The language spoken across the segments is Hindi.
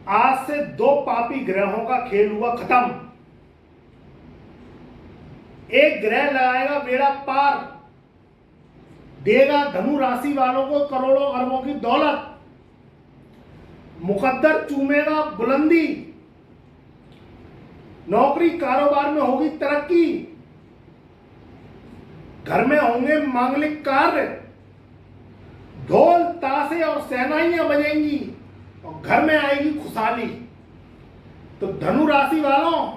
आज से दो पापी ग्रहों का खेल हुआ खत्म। एक ग्रह लगाएगा बेड़ा पार, देगा धनु राशि वालों को करोड़ों अरबों की दौलत, मुकद्दर चूमेगा बुलंदी, नौकरी कारोबार में होगी तरक्की, घर में होंगे मांगलिक कार्य, ढोल ताशे और शहनाइयां बजेंगी और घर में आएगी खुशहाली। तो धनु राशि वालों,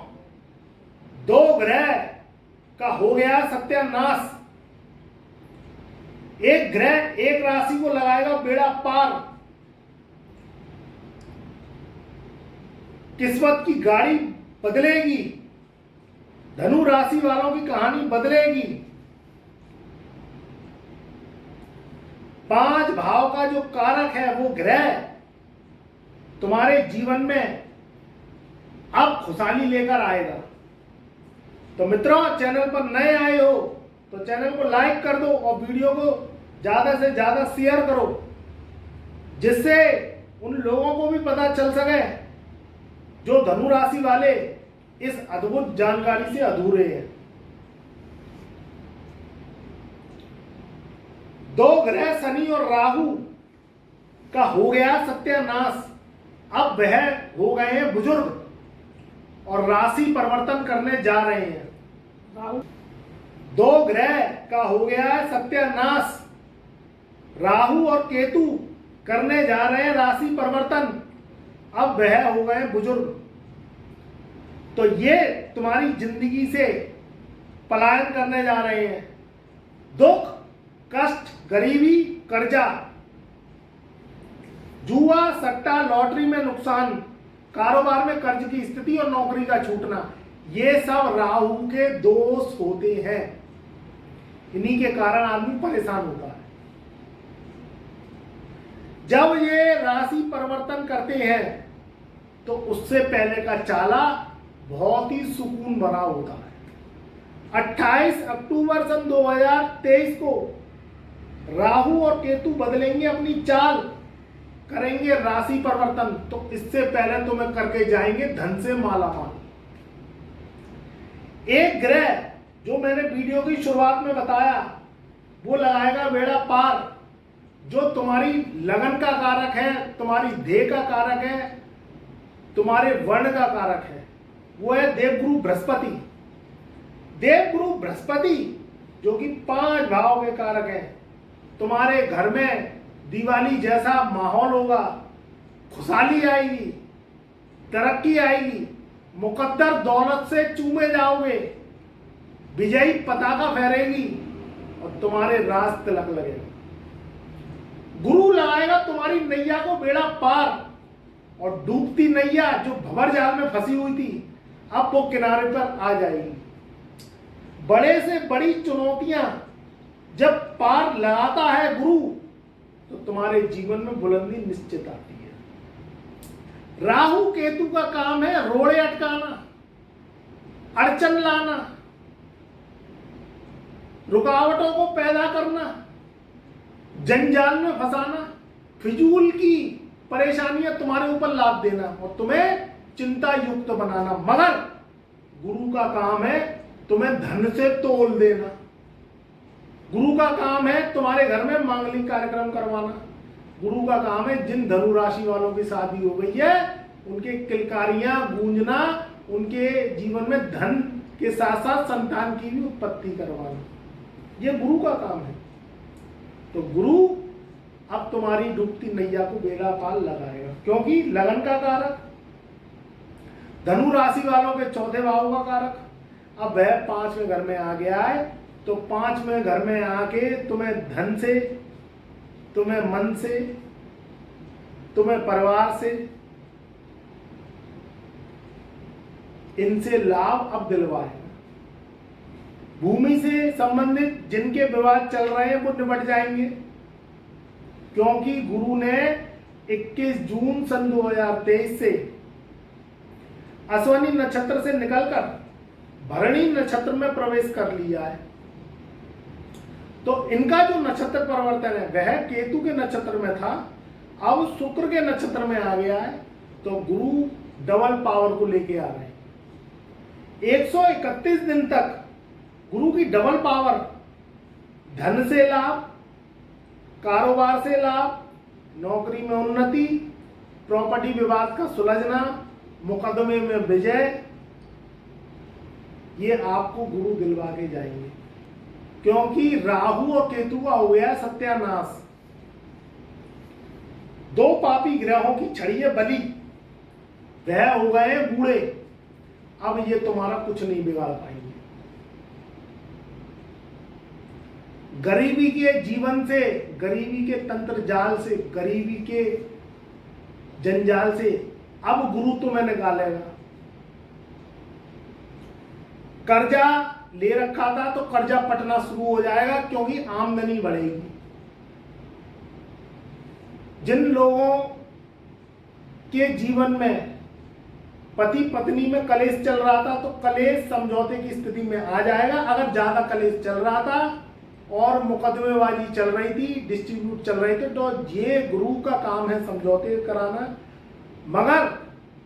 दो ग्रह का हो गया सत्यानाश। एक ग्रह एक राशि को लगाएगा बेड़ा पार, किस्मत की गाड़ी बदलेगी, धनु राशि वालों की कहानी बदलेगी। 5 भाव का जो कारक है वो ग्रह तुम्हारे जीवन में अब खुशहाली लेकर आएगा। तो मित्रों, चैनल पर नए आए हो तो चैनल को लाइक कर दो और वीडियो को ज्यादा से ज्यादा शेयर करो, जिससे उन लोगों को भी पता चल सके जो धनु राशि वाले इस अद्भुत जानकारी से अधूरे हैं। दो ग्रह शनि और राहु का हो गया सत्यानाश। अब वह हो गए हैं बुजुर्ग और राशि परिवर्तन करने जा रहे हैं। दो ग्रह का हो गया है सत्यानाश। राहु और केतु करने जा रहे हैं राशि परिवर्तन। अब वह हो गए बुजुर्ग। तो ये तुम्हारी जिंदगी से पलायन करने जा रहे हैं। दुख, कष्ट, गरीबी, कर्जा, जुआ, सट्टा, लॉटरी में नुकसान, कारोबार में कर्ज की स्थिति और नौकरी का छूटना, ये सब राहु के दोष होते हैं। इन्हीं के कारण आदमी परेशान होता है। जब ये राशि परिवर्तन करते हैं तो उससे पहले का चाला बहुत ही सुकून भरा होता है। 28 अक्टूबर सन 2023 को राहु और केतु बदलेंगे अपनी चाल, करेंगे राशि परिवर्तन। तो इससे पहले तुम्हें करके जाएंगे धन से मालामाल। एक ग्रह जो मैंने वीडियो की शुरुआत में बताया वो लगाएगा बेड़ा पार, जो तुम्हारी लगन का कारक है, तुम्हारी ध्येय का कारक है, तुम्हारे वर्ण का कारक है। वो है देवगुरु बृहस्पति। देवगुरु बृहस्पति जो कि 5 भाव के कारक है। तुम्हारे घर में दिवाली जैसा माहौल होगा, खुशहाली आएगी, तरक्की आएगी, मुकद्दर दौलत से चूमे जाओगे, विजयी पताका फहरेगी और तुम्हारे राज तिलक लगेगा। गुरु लगाएगा तुम्हारी नैया को बेड़ा पार, और डूबती नैया जो भंवर जाल में फंसी हुई थी अब वो किनारे पर आ जाएगी। बड़े से बड़ी चुनौतियां जब पार लगाता है गुरु तो तुम्हारे जीवन में बुलंदी निश्चित आती है। राहु केतु का काम है रोड़े अटकाना, अड़चन लाना, रुकावटों को पैदा करना, जंजाल में फंसाना, फिजूल की परेशानियां तुम्हारे ऊपर लाद देना और तुम्हें चिंता युक्त बनाना। मगर गुरु का काम है तुम्हें धन से तोल देना। गुरु का काम है तुम्हारे घर में मांगलिक कार्यक्रम करवाना। गुरु का काम है जिन धनु राशि वालों की शादी हो गई है उनके किलकारियां गूंजना, उनके जीवन में धन के साथ साथ संतान की भी उत्पत्ति करवाना। ये गुरु का काम है। तो गुरु अब तुम्हारी डूबती नैया को बेड़ा पार लगाएगा, क्योंकि लगन का कारक, धनु राशि वालों के 4थे भाव का कारक अब वह 5वें घर में आ गया है। तो 5वें घर में आके तुम्हें धन से, तुम्हें मन से, तुम्हें परिवार से, इनसे लाभ अब दिलवाएगा। भूमि से संबंधित जिनके विवाद चल रहे हैं वो निपट जाएंगे, क्योंकि गुरु ने 21 जून सन 2023 से अश्विनी नक्षत्र से निकलकर भरणी नक्षत्र में प्रवेश कर लिया है। तो इनका जो नक्षत्र परिवर्तन है वह केतु के नक्षत्र में था, अब शुक्र के नक्षत्र में आ गया है तो गुरु डबल पावर को लेके आ रहे हैं। 131 दिन तक गुरु की डबल पावर, धन से लाभ, कारोबार से लाभ, नौकरी में उन्नति, प्रॉपर्टी विवाद का सुलझना, मुकदमे में विजय, ये आपको गुरु दिलवा के जाएंगे। क्योंकि राहु और केतु का हो गया सत्यानाश, दो पापी ग्रहों की छड़ी है बलि, वह हो गए बूढ़े। अब ये तुम्हारा कुछ नहीं बिगाड़ पाएंगे। गरीबी के जीवन से, गरीबी के तंत्र जाल से, गरीबी के जंजाल से अब गुरु तुम्हें निकालेगा। कर्जा ले रखा था तो कर्जा पटना शुरू हो जाएगा, क्योंकि आमदनी बढ़ेगी। जिन लोगों के जीवन में पति पत्नी में कलेश चल रहा था, तो कलेश समझौते की स्थिति में आ जाएगा। अगर ज्यादा कलेश चल रहा था और मुकदमेबाजी चल रही थी, डिस्ट्रीब्यूट चल रहे थे, तो ये गुरु का काम है समझौते कराना। मगर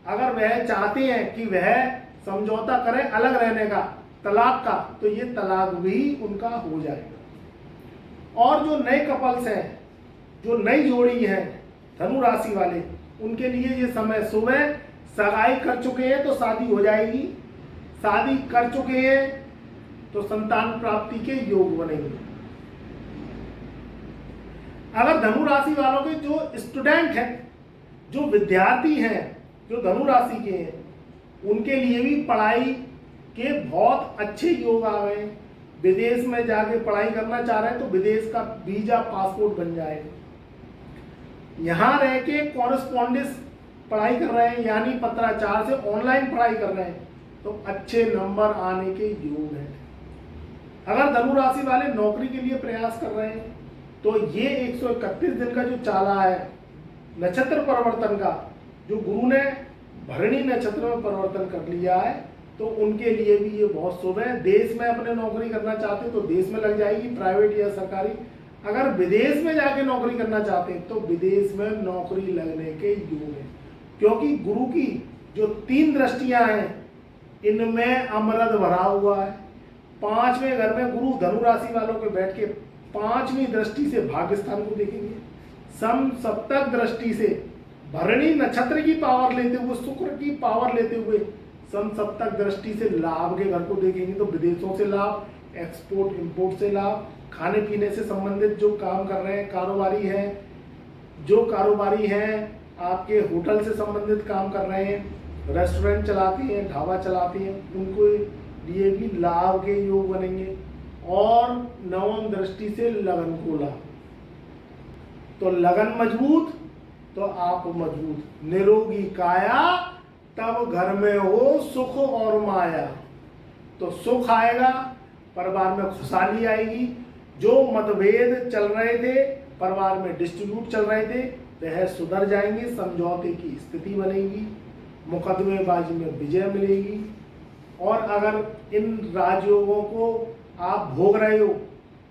अगर वह चाहते हैं कि वह समझौता करें अलग रहने का, तलाक का, तो ये तलाक भी उनका हो जाएगा। और जो नए कपल्स हैं, जो नई जोड़ी है धनु राशि वाले, उनके लिए ये समय शुभ है। सगाई कर चुके हैं तो शादी हो जाएगी, शादी कर चुके हैं तो संतान प्राप्ति के योग बनेंगे। अगर धनु राशि वालों के जो स्टूडेंट हैं, जो विद्यार्थी हैं, जो धनु राशि के हैं, उनके लिए भी पढ़ाई के बहुत अच्छे योग आ गए। विदेश में जाके पढ़ाई करना चाह रहे हैं तो विदेश का वीजा पासपोर्ट बन जाएगा। यहाँ रह के कॉरेस्पॉन्डेंस पढ़ाई कर रहे हैं, यानी पत्राचार से ऑनलाइन पढ़ाई कर रहे हैं, तो अच्छे नंबर आने के योग हैं। अगर धनु राशि वाले नौकरी के लिए प्रयास कर रहे हैं तो ये 131 दिन का जो चाला है नक्षत्र परिवर्तन का, जो गुरु ने भरणी नक्षत्र में परिवर्तन कर लिया है, तो उनके लिए भी ये बहुत शुभ है। देश में अपने नौकरी करना चाहते तो देश में लग जाएगी, प्राइवेट या सरकारी। अगर विदेश में जाके नौकरी करना चाहते हैं तो विदेश में नौकरी लगने के योग है, क्योंकि गुरु की जो 3 दृष्टियां हैं, इनमें अमृत भरा हुआ है। 5वें घर में गुरु धनु राशि वालों के बैठ के 5वीं दृष्टि से भाग्यस्थान को देखेंगे। सम सप्तक दृष्टि से भरणी नक्षत्र की पावर लेते हुए, शुक्र की पावर लेते हुए सम सप्तक दृष्टि से लाभ के घर को देखेंगे, तो विदेशों से लाभ, एक्सपोर्ट इंपोर्ट से लाभ, खाने पीने से संबंधित जो काम कर रहे हैं, कारोबारी हैं, जो कारोबारी हैं आपके होटल से संबंधित काम कर रहे हैं, रेस्टोरेंट चलाते हैं, ढाबा चलाते हैं, उनको लिए भी लाभ के योग बनेंगे। और 9वीं दृष्टि से लगन को लाभ, तो लगन मजबूत तो आप मजबूत। निरोगी काया तब घर में हो सुख और माया, तो सुख आएगा, परिवार में खुशहाली आएगी। जो मतभेद चल रहे थे, परिवार में डिस्ट्रीब्यूट चल रहे थे, वह सुधर जाएंगे, समझौते की स्थिति बनेगी, मुकदमेबाजी में विजय मिलेगी। और अगर इन राजयोगों को आप भोग रहे हो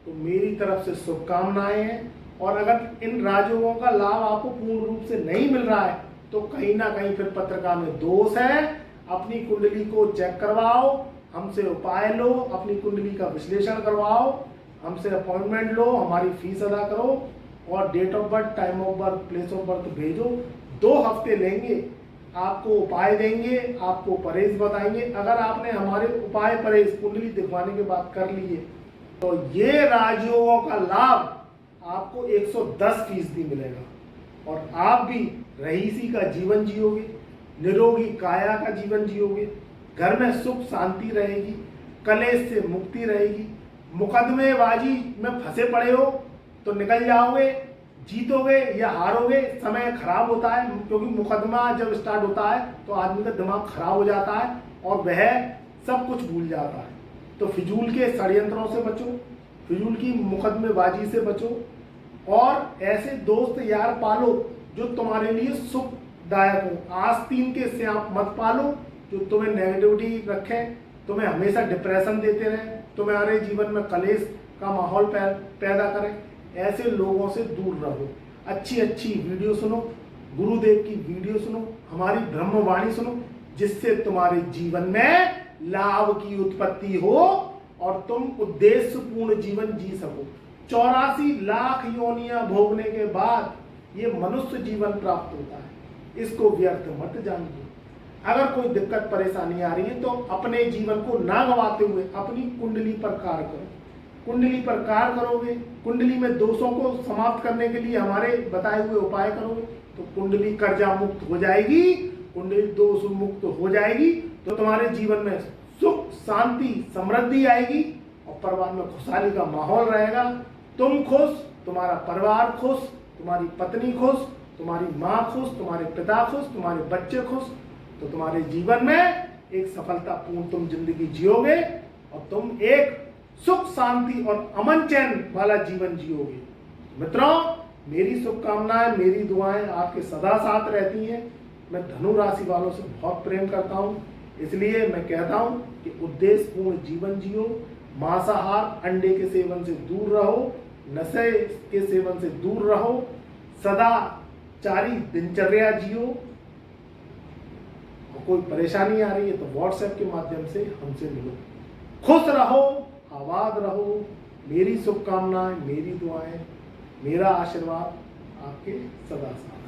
तो मेरी तरफ से शुभकामनाएं हैं। और अगर इन राजयोगों का लाभ आपको पूर्ण रूप से नहीं मिल रहा है तो कहीं ना कहीं फिर पत्रिका में दोष है। अपनी कुंडली को चेक करवाओ, हमसे उपाय लो, अपनी कुंडली का विश्लेषण करवाओ, हमसे अपॉइंटमेंट लो, हमारी फीस अदा करो और date of birth, time of birth, place of birth भेजो। 2 हफ्ते लेंगे, आपको उपाय देंगे, आपको परहेज बताएंगे। अगर आपने हमारे उपाय परहेज कुंडली दिखवाने के बाद कर लिए तो ये राजयोगों का लाभ आपको 110% मिलेगा और आप भी रईसी का जीवन जियोगे, निरोगी काया का जीवन जियोगे, घर में सुख शांति रहेगी, कलेश से मुक्ति रहेगी। मुकदमेबाजी में फंसे पड़े हो तो निकल जाओगे, जीतोगे या हारोगे। समय खराब होता है, क्योंकि मुकदमा जब स्टार्ट होता है तो आदमी का दिमाग खराब हो जाता है और वह सब कुछ भूल जाता है। तो फिजूल के षड्यंत्रों से बचो, फिजूल की मुकदमेबाजी से बचो और ऐसे दोस्त यार पालो जो तुम्हारे लिए सुखदायक हो। आस्तीन के स्याप मत पालो जो तुम्हें नेगेटिविटी रखें, तुम्हें हमेशा डिप्रेशन देते रहें, तुम्हारे जीवन में कलेश का माहौल पैदा करें। ऐसे लोगों से दूर रहो। अच्छी अच्छी वीडियो सुनो, गुरुदेव की वीडियो सुनो, हमारी ब्रह्मवाणी सुनो, जिससे तुम्हारे जीवन में लाभ की उत्पत्ति हो और तुम उद्देश्यपूर्ण जीवन जी सको। 84 लाख योनियां भोगने के बाद ये मनुष्य जीवन प्राप्त होता है, इसको व्यर्थ मत जानिए। अगर कोई दिक्कत परेशानी आ रही है तो अपने जीवन को ना गवाते हुए अपनी कुंडली पर कार्य करो। कुंडली पर कार्य करोगे, कुंडली में दोषों को समाप्त करने के लिए हमारे बताए हुए उपाय करोगे तो कुंडली कर्जा मुक्त हो जाएगी, कुंडली दोष मुक्त हो जाएगी, तो तुम्हारे जीवन में सुख शांति समृद्धि आएगी और परिवार में खुशहाली का माहौल रहेगा। तुम खुश, तुम्हारा परिवार खुश, तुम्हारी पत्नी खुश, तुम्हारी माँ खुश, तुम्हारे पिता खुश, तुम्हारे बच्चे खुश, तो तुम्हारे जीवन में एक सफलतापूर्ण तुम जिंदगी जियोगे और तुम एक सुख शांति और अमन चैन वाला जीवन जियोगे। मित्रों, मेरी शुभकामनाएं, मेरी दुआएं आपके सदा साथ रहती हैं। मैं धनु राशि वालों से बहुत प्रेम करता हूं, इसलिए मैं कहता हूं कि उद्देश्यपूर्ण जीवन जियो, मांसाहार अंडे के सेवन से दूर रहो, नशे के सेवन से दूर रहो, सदाचारी दिनचर्या जियो। और कोई परेशानी आ रही है तो व्हाट्सएप के माध्यम से हमसे मिलो। खुश रहो, आबाद रहो। मेरी शुभकामनाएं, मेरी दुआएं, मेरा आशीर्वाद आपके सदा साथ।